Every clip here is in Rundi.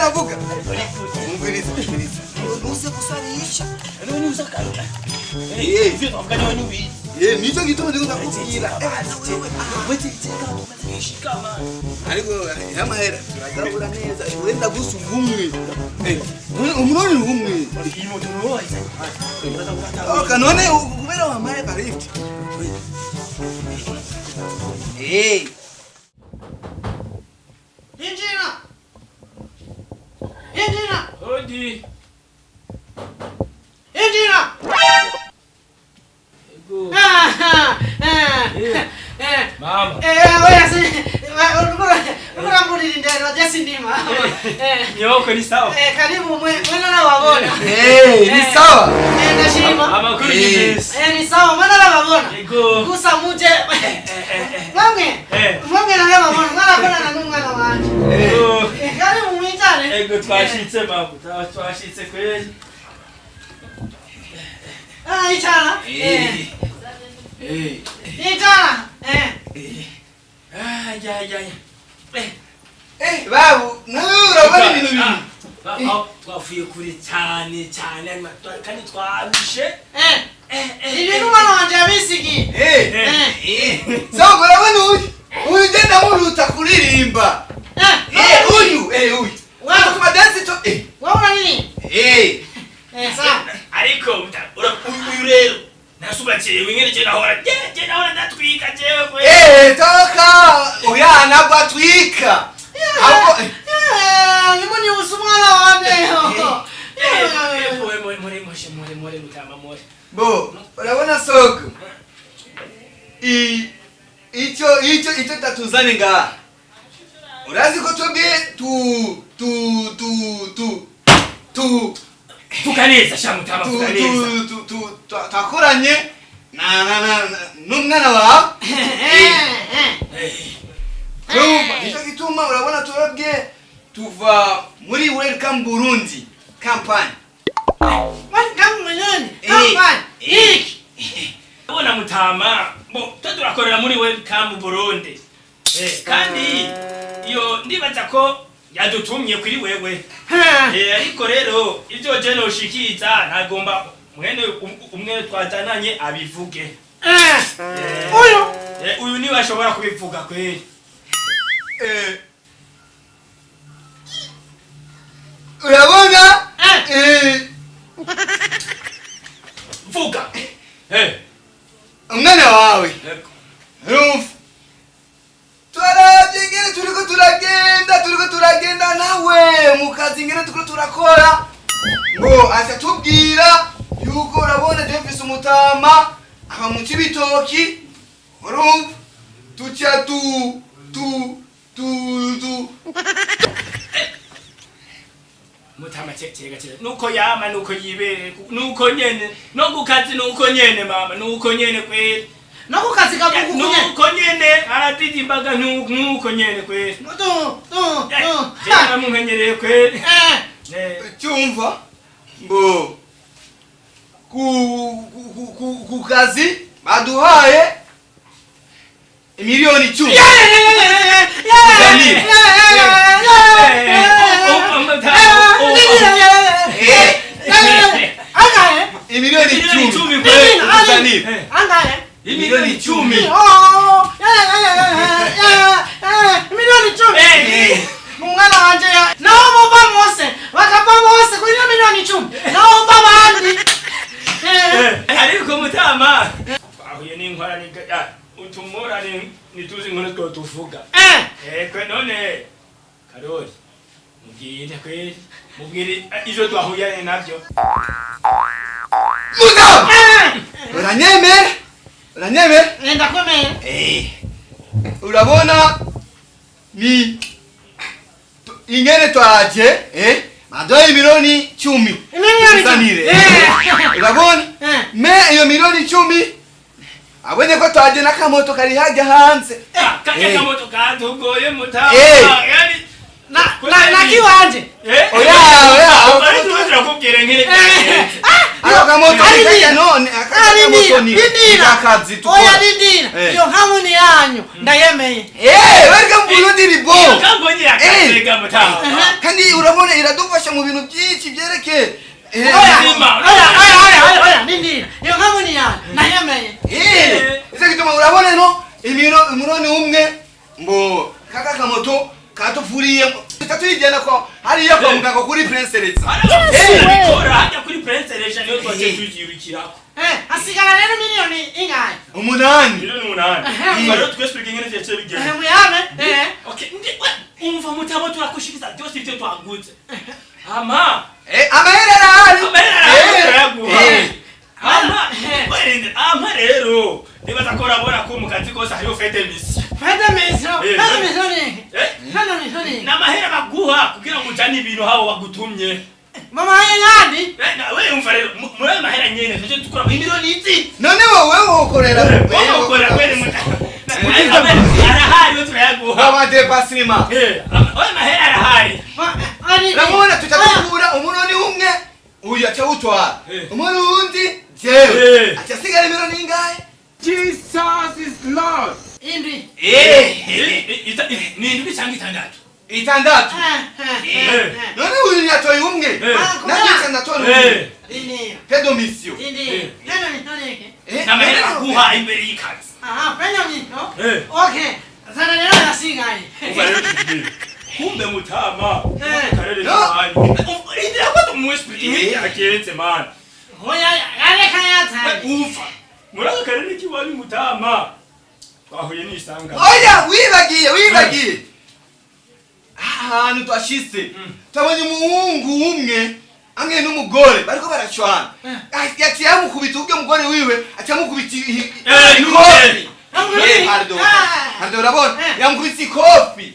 navuga. Umviriza. Uze kusanisha. Nani uzakala? Vyo tafanya nini hivi? Nicho gituma ndiko ndakubwira. Wete iteka umashikama. Ariko yamahera turagabura neza. Wenda gusungumwe. Umuroni ngumwe. Imo tunoa isa. Kanone kubera wamaye ka lift. Injina! Odi. Injina! Ego. Mama. Oya si, ura muri ndero jesi ndima. Nyoko ni sawa. Karibu mwana na wabona. Ni sawa. Ndashima. Amakuru y'ibisi. Ni sawa mwana na wabona. Ego. Gusa muje. Mwange na wewe wabona, mwana kuna na mwana wanje. Ego. Karibu mwitane. Ego twashitse mama. Twashitse kweli. Ichana. Ichana. Babu, urabona ibintu bibi. Twavuye kure cyane kandi twabishe. Ibintu mwana wanje abisigi. Sawa urabona uyu genda muruta kuririmba. Uyu. Wako kuma dance to Waona nini? Sawa. Ariko uyu rero nasubakiye wingene je nahora ndatwika jewe. Toka uyana batwika. Hapo Nimuni usumwana waneho. More mutama more. Bo, urabona soko. Icho tatuzane nga. Urazi ko twebwe Tukaneza shamutama tukaneza. Takoranye n'umwana wawe. Nico gituma urabona twebwe tuva muri Welcome Burundi campaign. Welcome Burundi campaign. Ubona mutama, turakorera muri Welcome Burundi. Kandi iyo ndibaza ko yadutumye kuri wewe. Ariko rero ivyo je noshikiza ntagomba mwene umwe twazananye abivuge. Uyu ni washobora kubivuga kweli. Urabona? Vuga. Umwana wawe. Rumfu. Twaragengene turiko turagenda nawe mukazi ngene turiko turakora. Ngo asatubwira yuko urabona Davis umutama aba mu kibitoki. Rumfu. Tucha tu. Mutama chega. Nuko yama nuko yibere nuko nyene no gukazi nuko nyene mama nuko nyene kweli. Nuko kazi kabuku kunye. Nuko nyene aratiti mbaga nuko nyene kweli. Jana munkenyereye kweli. Cyumva ngo ku kazi baduhaye miliyoni 10. Milioni 10 kweli kuzani. Milioni 10. Milioni 10. Mwana wanje ya. Naomba bamose. Wakabamose kwa milioni 10. Naomba bandi. Ariko mutama. Ahuye n'inkwara ni utumura nituzi ngono two tuvuga. Kwe none Karoli. Mugire kweli. Mugire izo twahuye navyo. Mutama. Uranyemera? Ndakwemera. Urabona ni ingene twaje madoye milioni 10. Milioni 10. Urabona? Me iyo milioni 10 abonye ko twaje nakamoto kari hajya hanze. Kamoto kadugoye mutama. Yani na kiwanje. Oya. Turakubwira ngire. Akamoto kajya none akamoto ni akazi tukora. Oya dindira. Iyo hamuni yanyu ndayemeye. Welcome Burundi ribo. Kambonye yakasega mutama. Kandi urabona iradufasha mu bintu byinshi byerekeye. Oya, nindira. Iyo kampuni ya nayemeye. Ese kituma urabona no imuroni umwe mbo kaka kamoto katufuriye tatuyigenda ko hariya kwa muganga kuri Prince Elisa. Bikora hajya kuri Prince Elisa niyo twaje tujirukirako. Asigara rero miliyoni ingahe? 8. Miliyoni 8. Rero twesipike ngene cyace bigenda. Muyame. Okay, umva mutamo turakushikiza byose ibyo twaguze. Ama Amahera arahari. Ama rero nibaza ko urabona ko mu kazi kose hariho fete misi. Fete misi ni? N'amahera baguha kugira ngo ujane ibintu habo bagutumye. Mama yandi? Wewe umva rero muri mahera nyene tuje tukora miliyoni izi. None wowe ukorera. Ukora kweli mutama. Arahari turayaguha. Abade pasima. Wewe mahera arahari. Ramona tutakura umuroni umwe uyu achawutwara. Umurundi jewe. Achasigara miliyoni ingahe? Jesus is Lord. Indwi. Ni indwi cyangwa itandatu. Itandatu. None uyu yatoye umwe. Nagiye ndatoye umwe. Pedo mission. Na mahera baguha imbere y'ikazi. Pedo mission. Okay. Sana rero nasigaye. Kumbe mutama. Karere cyane. Indira ko tumuspiti yakenze man. Hoya areka yata. Ufa. Muraga karere kiwani mutama. Twahuye nisanga. Oya wibagiye. Ahantu twashitse. Tabonye umuhungu umwe amwe n'umugore bariko baracwana. Yatiye amukubita ubwe mugore wiwe acamukubita ikofi. Pardon urabona yamukubita ikofi.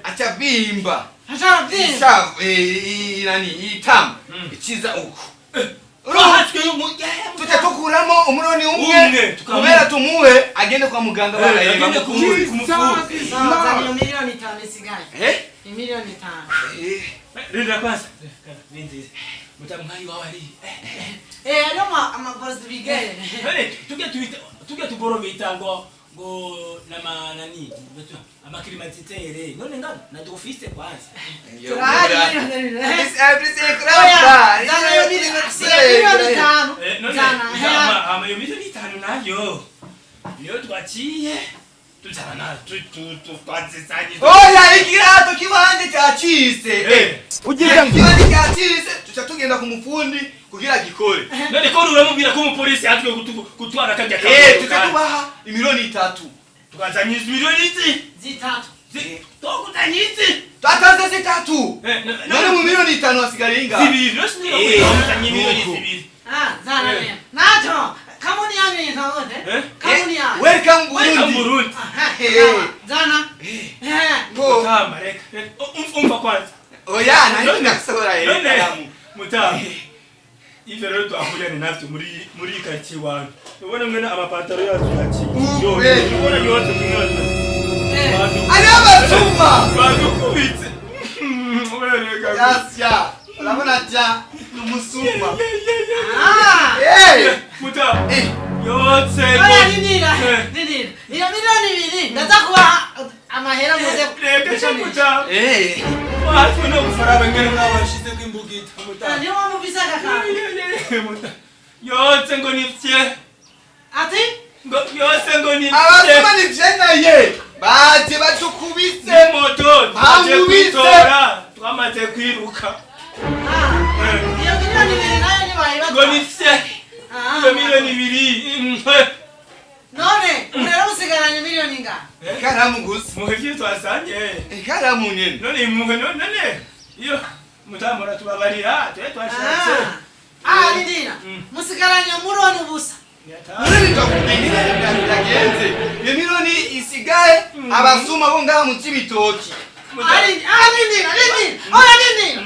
Achabimba. Itama. Ichiza uko. Tutatukuramo umuroni umwe. Kubera tumuwe agende kwa muganga barayemba mukuri. Milioni 5 isigaye. Milioni 5. Rinda kwanza. Ninzi. Mutamwayi wawali. Aloma amakozi bigere. Tuge tuboro bitango ngo nani amakirimatiteri none ngana na office kwanza. Milioni 5 nayo. Niyo twaciye. Tujana twazizanye. Oya ikirato kiwanje cyacise. Ugira kiwanje cyacise tucatugenda ku mufundi kugira gikore. None ko uramubwira ko umupolisi yatwe kutwara kajya tutatubaha imiliyoni 3. Tukazanyiza miliyoni zitatu. Tokutanyitse. Tataza 3. None mu miliyoni 5 asigara inga. Zibiri nose tokutanyira miliyoni 2. Zana rero. Nacho kampuni yanyu yitwaje? Kampuni yanyu. Welcome Burundi. Zana. Go. Mutama reka. Umva kwanza. Oya nani nakasora yeye. Mutama. Ivyo rero twahurira ni nafite muri kaki wanyu. Ubona ngene amapantaro yacu yaciye. Ubona yose kumwana. Ari abasuma. Badukubitse. Yasya. Urabona ja numusuma. Mutama. Yose. Oya nindira. Iyo miliyoni 2 ndaza kuba amahera muze. Reka mutama. Watu no kufaraba ngene nabashize kwimbugita mutama. Ndio wamubisa kaka. Yose ngo nifye. Ati? Yose ngo nifye. Abasuma ni jena ye. Baje batukubise moto. Bamubise. Twamaze kwiruka. Iyo miliyoni 2 nayo ni bayiba. Ngo nifye. Iyo miliyoni 2. None, urero usigaranye miliyoni inga? Karamu gusa. Muhevye twasanye. Karamu nyene. None none. Iyo mutamura tubabarira, twashatse. Nindira. Musigaranye muroni ubusa. Muri bitakumenye byagenze. Iyo miliyoni isigaye abasuma bo ngaha mu Cibitoki. Nindira. Oya nindira.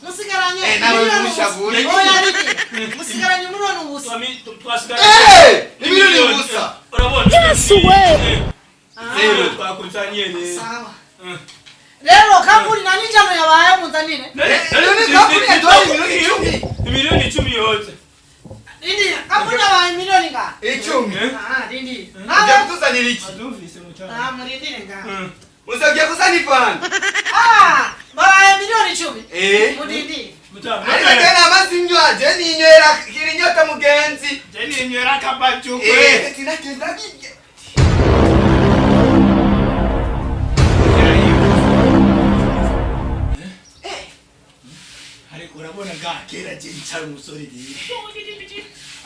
Musigaranye miliyoni ushavure. Oya nindira. Musigaranye muroni ubusa. Twasigaranye. Miliyoni ubusa. Urabona? Yes we. Zero twakusanye ne. Sawa. Lero kampuni nani njano yabaye muzanire? None kampuni yatoye miliyoni 10. Miliyoni 10 yote. Indi, kapunya wa milioni nga. Icumi. Dindi. Ujya kutuzanira iki? Adumvise mutama. Murindire nga. Uzajya kuzanifana. Ba milioni 10. Murindire. Mutama. Ariko tena amazinywa je ninywera kirinyota mugenzi. Je ninywera kabacho kwe. Tinatenda bige. Ariko urabona ga kera je nsara umusore di.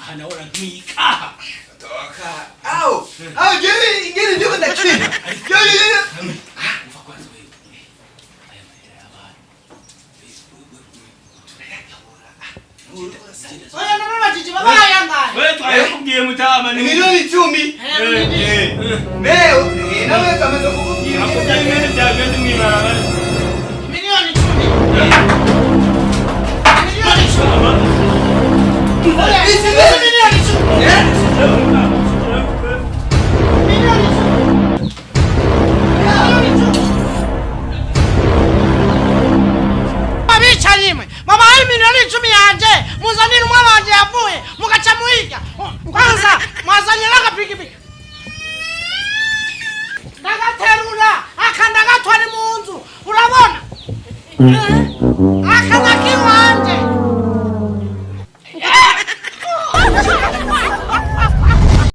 Aha naona ntwika. Toka. Au je ingine ndio ndakini. Yo. Uva kwanza wewe. Aya mahera y'abantu. Facebook. Oya nababa jiji baba yanga. Wewe twayakubwiye mutama ni Milioni 10. Leo nawe kamaze kukubwira. Akubwiye ibintu byageze mwibarabara. Milioni 10. Akanda